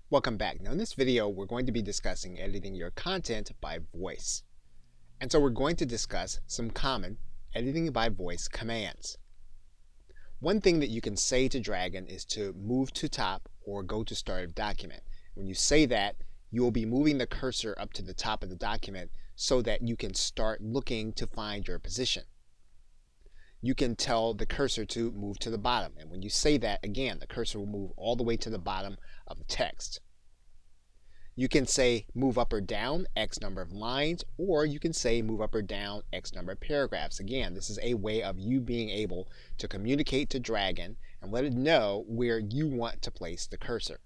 Welcome back. Now in this video, we're going to be discussing editing your content by voice. And so we're going to discuss some common editing by voice commands. One thing that you can say to Dragon is to move to top or go to start of document. When you say that, you will be moving the cursor up to the top of the document so that you can start looking to find your position. You can tell the cursor to move to the bottom, and when you say that, again, the cursor will move all the way to the bottom of the text. You can say move up or down X number of lines, or you can say move up or down X number of paragraphs. Again, this is a way of you being able to communicate to Dragon and let it know where you want to place the cursor.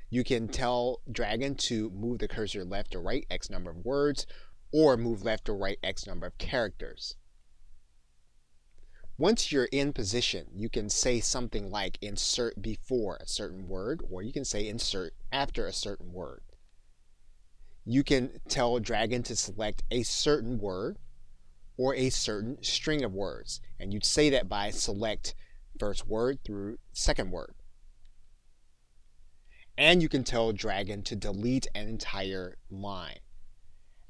You can tell Dragon to move the cursor left or right X number of words, or move left or right X number of characters. Once you're in position, you can say something like insert before a certain word, or you can say insert after a certain word. You can tell Dragon to select a certain word or a certain string of words, and you'd say that by select first word through second word. And you can tell Dragon to delete an entire line.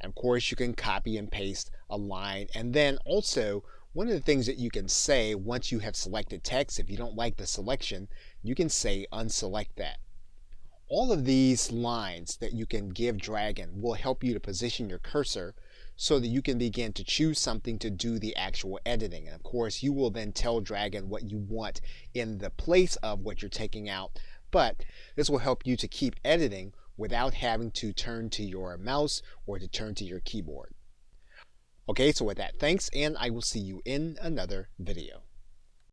And of course, you can copy and paste a line, and then also one of the things that you can say once you have selected text, if you don't like the selection, you can say unselect that. All of these lines that you can give Dragon will help you to position your cursor so that you can begin to choose something to do the actual editing. And of course, you will then tell Dragon what you want in the place of what you're taking out, but this will help you to keep editing without having to turn to your mouse or to turn to your keyboard. Okay, so with that, thanks, and I will see you in another video.